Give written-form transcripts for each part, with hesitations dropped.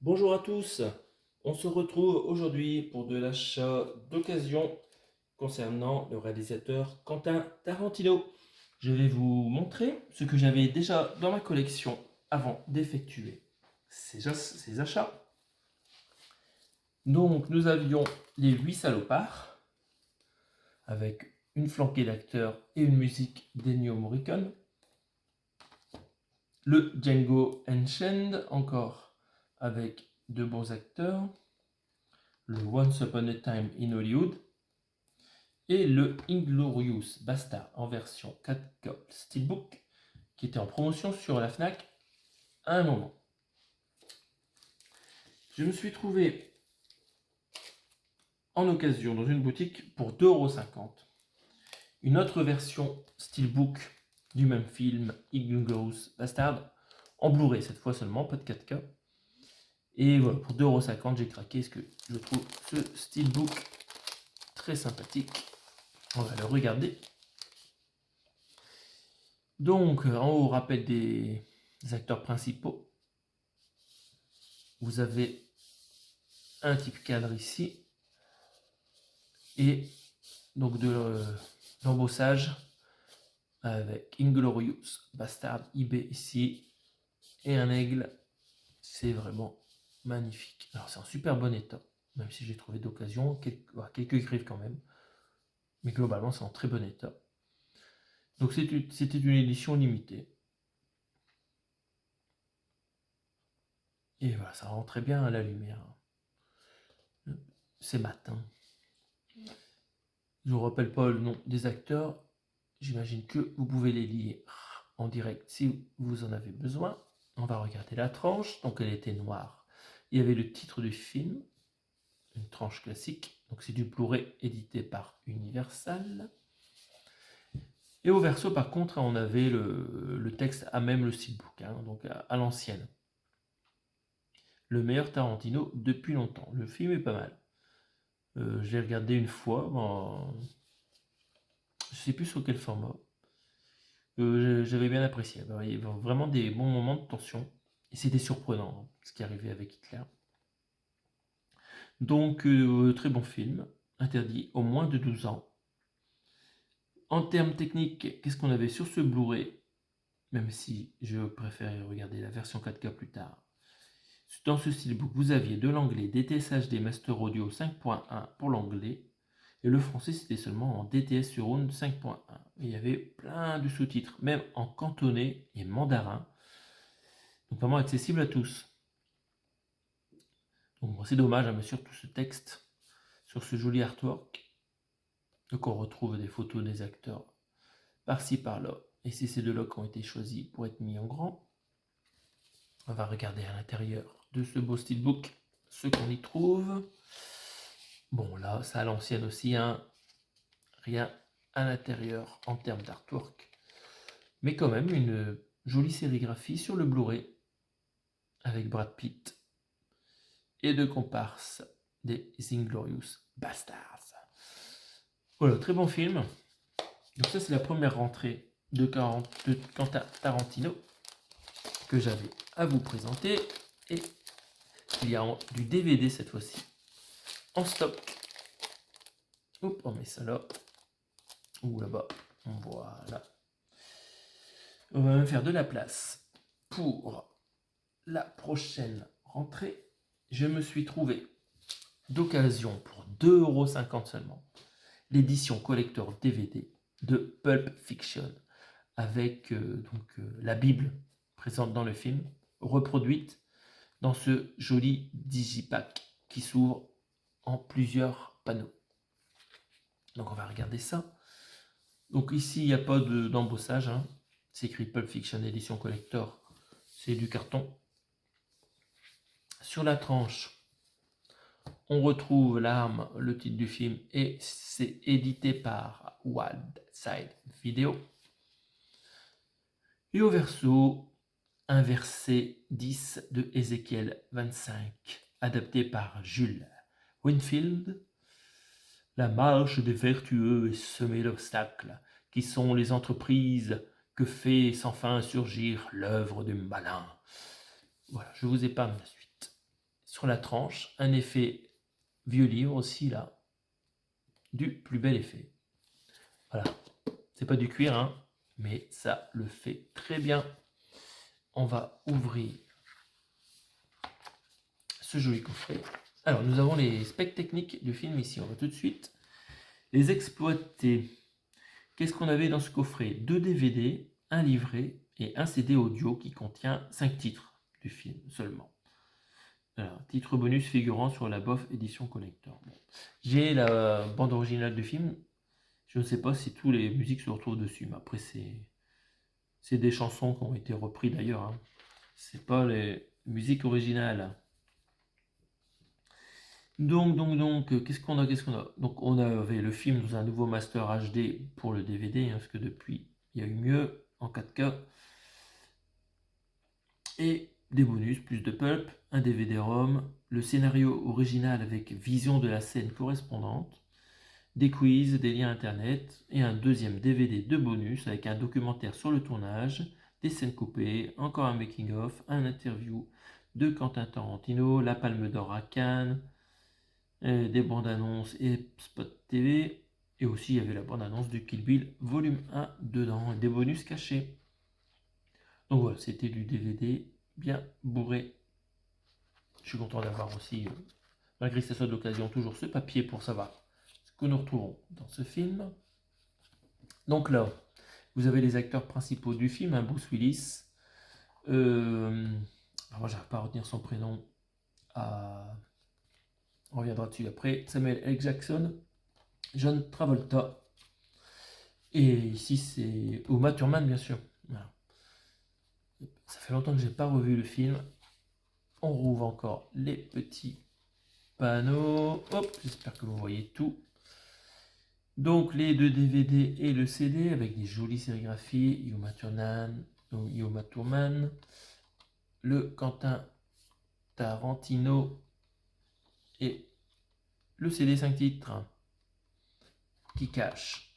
Bonjour à tous, on se retrouve aujourd'hui pour de l'achat d'occasion concernant le réalisateur Quentin Tarantino. Je vais vous montrer ce que j'avais déjà dans ma collection avant d'effectuer ces achats. Donc nous avions les 8 salopards avec une flanquée d'acteurs et une musique d'Ennio Morricone. Le Django Unchained encore avec de bons acteurs. Le Once Upon a Time in Hollywood et le Inglorious Bastard en version 4K Steelbook qui était en promotion sur la Fnac à un moment. Je me suis trouvé en occasion dans une boutique pour 2,50 € une autre version Steelbook du même film, Inglorious Bastard, en Blu-ray cette fois seulement, pas de 4K. Et voilà, pour 2,50 € j'ai craqué parce que je trouve ce Steelbook très sympathique. On va le regarder. Donc, en haut, rappel des acteurs principaux. Vous avez un type cadre ici. Et donc de l'embossage avec Inglorious Bastard IB ici. Et un aigle. C'est vraiment magnifique. Alors, c'est en super bon état. Même si j'ai trouvé d'occasion. Quelques griffes quand même. Mais globalement, c'est en très bon état. Donc, c'était une édition limitée. Et voilà, ça rend très bien à la lumière. C'est matin. Je ne vous rappelle pas le nom des acteurs. J'imagine que vous pouvez les lire en direct si vous en avez besoin. On va regarder la tranche. Donc elle était noire. Il y avait le titre du film, une tranche classique. Donc c'est du Blu-ray édité par Universal. Et au verso, par contre, on avait le texte à même le steelbook, donc à l'ancienne. Le meilleur Tarantino depuis longtemps. Le film est pas mal. Je l'ai regardé une fois. Je sais plus sur quel format. J'avais bien apprécié. Il y avait vraiment des bons moments de tension. Et c'était surprenant ce qui arrivait avec Hitler. Donc, très bon film. Interdit au moins de 12 ans. En termes techniques, qu'est-ce qu'on avait sur ce Blu-ray? Même si je préfère regarder la version 4K plus tard. Dans ce steelbook, vous aviez de l'anglais DTS HD Master Audio 5.1 pour l'anglais. Et le français, c'était seulement en DTS Surround 5.1. Il y avait plein de sous-titres, même en cantonais et mandarin. Donc vraiment accessible à tous. Donc bon, c'est dommage, mais surtout ce texte, sur ce joli artwork. Donc on retrouve des photos des acteurs par-ci par-là. Et c'est ces deux-là qui ont été choisis pour être mis en grand. On va regarder à l'intérieur de ce beau steelbook ce qu'on y trouve. Bon là, ça à l'ancienne aussi, rien à l'intérieur en termes d'artwork. Mais quand même une jolie sérigraphie sur le Blu-ray avec Brad Pitt et de comparses des Inglorious Bastards. Voilà, très bon film. Donc ça, c'est la première rentrée de Quentin Tarantino que j'avais à vous présenter. Et il y a du DVD cette fois-ci en stock. Hop, on met ça là. Ou là-bas. Voilà. On va même faire de la place pour la prochaine rentrée. Je me suis trouvé d'occasion pour 2,50 € seulement l'édition collector DVD de Pulp Fiction avec la Bible présente dans le film, reproduite dans ce joli digipack qui s'ouvre en plusieurs panneaux. Donc on va regarder ça. Donc ici il n'y a pas d'embossage, c'est écrit Pulp Fiction édition collector, c'est du carton. Sur la tranche, on retrouve l'arme, le titre du film, et c'est édité par Wild Side Video. Et au verso, un verset 10 de Ézéchiel 25, adapté par Jules Winfield. La marche des vertueux est semée d'obstacles, qui sont les entreprises que fait sans fin surgir l'œuvre du malin. Voilà, je vous épargne la suite. sur la tranche, un effet vieux livre aussi là, du plus bel effet. Voilà, c'est pas du cuir, hein, mais ça le fait très bien. On va ouvrir ce joli coffret. Alors, nous avons les specs techniques du film ici. On va tout de suite les exploiter. Qu'est-ce qu'on avait dans ce coffret? 2 DVD, un livret et un CD audio qui contient 5 titres du film seulement. Alors, titre bonus figurant sur la BOF édition collector. Bon. J'ai la bande originale du film. Je ne sais pas si toutes les musiques se retrouvent dessus, mais après c'est des chansons qui ont été reprises d'ailleurs. Hein. C'est pas les musiques originales. Donc, qu'est-ce qu'on a? Donc, on avait le film dans un nouveau master HD pour le DVD, hein, parce que depuis, il y a eu mieux en 4K. Et des bonus, plus de pulp, un DVD-ROM, le scénario original avec vision de la scène correspondante, des quiz, des liens internet, et un deuxième DVD de bonus avec un documentaire sur le tournage, des scènes coupées, encore un making-of, un interview de Quentin Tarantino, la Palme d'Or à Cannes, des bandes annonces et spot TV, et aussi il y avait la bande annonce du Kill Bill volume 1 dedans, et des bonus cachés. Donc voilà, c'était du DVD bien bourré. Je suis content d'avoir aussi, malgré que ce soit de l'occasion, toujours ce papier pour savoir ce que nous retrouvons dans ce film. Donc là, vous avez les acteurs principaux du film, hein, Bruce Willis. Moi, j'arrive pas à retenir son prénom. On reviendra dessus après. Samuel L. Jackson, John Travolta. Et ici, c'est Uma Thurman, bien sûr. Voilà. Ça fait longtemps que j'ai pas revu le film. On rouvre encore les petits panneaux. Hop, j'espère que vous voyez tout. Donc les 2 DVD et le CD avec des jolies sérigraphies. Uma Thurman, le Quentin Tarantino et le CD 5 titres qui cache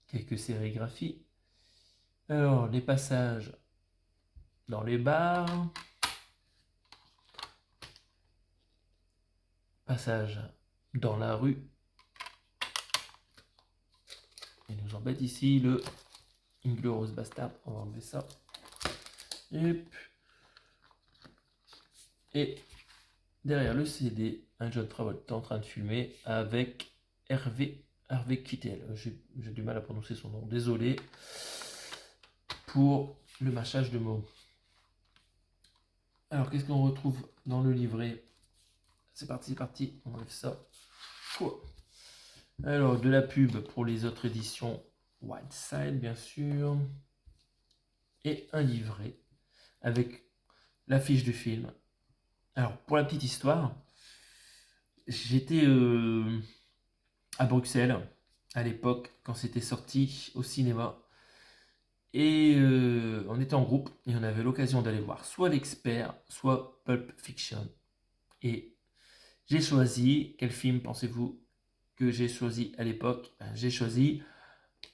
quelques sérigraphies. Alors les passages dans les bars, passage dans la rue, et nous embête ici le Inglourious Bastard. On va enlever ça. Et derrière le CD, un John Travolta en train de filmer avec Harvey Keitel. J'ai du mal à prononcer son nom, désolé pour le mâchage de mots. Alors, qu'est-ce qu'on retrouve dans le livret? C'est parti, on enlève ça. Alors, de la pub pour les autres éditions Whiteside, bien sûr. Et un livret avec l'affiche du film. Alors, pour la petite histoire, j'étais à Bruxelles à l'époque quand c'était sorti au cinéma. Et on était en groupe et on avait l'occasion d'aller voir soit L'Expert, soit Pulp Fiction. Et j'ai choisi, quel film pensez-vous que j'ai choisi à l'époque? J'ai choisi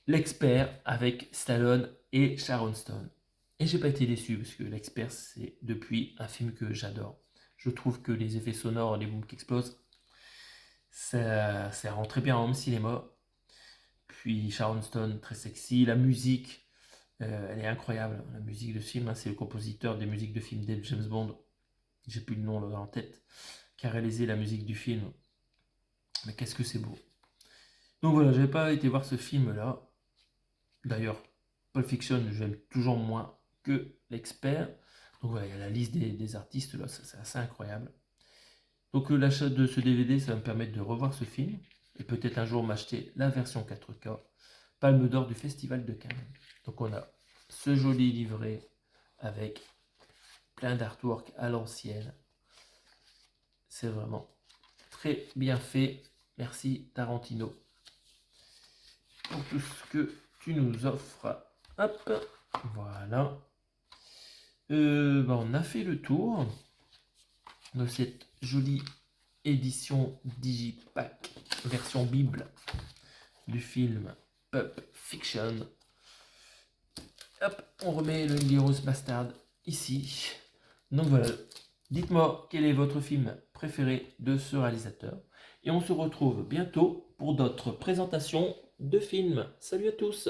L'Expert avec Stallone et Sharon Stone. Et j'ai pas été déçu parce que L'Expert, c'est depuis un film que j'adore. Je trouve que les effets sonores, les booms qui explosent, ça rend très bien en home cinéma. Puis Sharon Stone, très sexy. La musique, elle est incroyable. La musique de ce film, hein, c'est le compositeur des musiques de films de James Bond. J'ai plus le nom là en tête. Qui a réalisé la musique du film. Mais qu'est-ce que c'est beau. Donc voilà, j'avais pas été voir ce film-là. D'ailleurs, Pulp Fiction, j'aime toujours moins que L'Expert. Donc voilà, il y a la liste des artistes là, c'est assez incroyable. Donc l'achat de ce DVD, ça va me permettre de revoir ce film et peut-être un jour m'acheter la version 4K, Palme d'Or du Festival de Cannes. Donc on a ce joli livret avec plein d'artwork à l'ancienne. C'est vraiment très bien fait. Merci Tarantino pour tout ce que tu nous offres. Hop, voilà. On a fait le tour de cette jolie édition Digipack version Bible du film Pulp Fiction. Hop, on remet le Inglourious Bastard ici. Donc voilà, Dites-moi quel est votre film préféré de ce réalisateur. Et on se retrouve bientôt pour d'autres présentations de films. Salut à tous!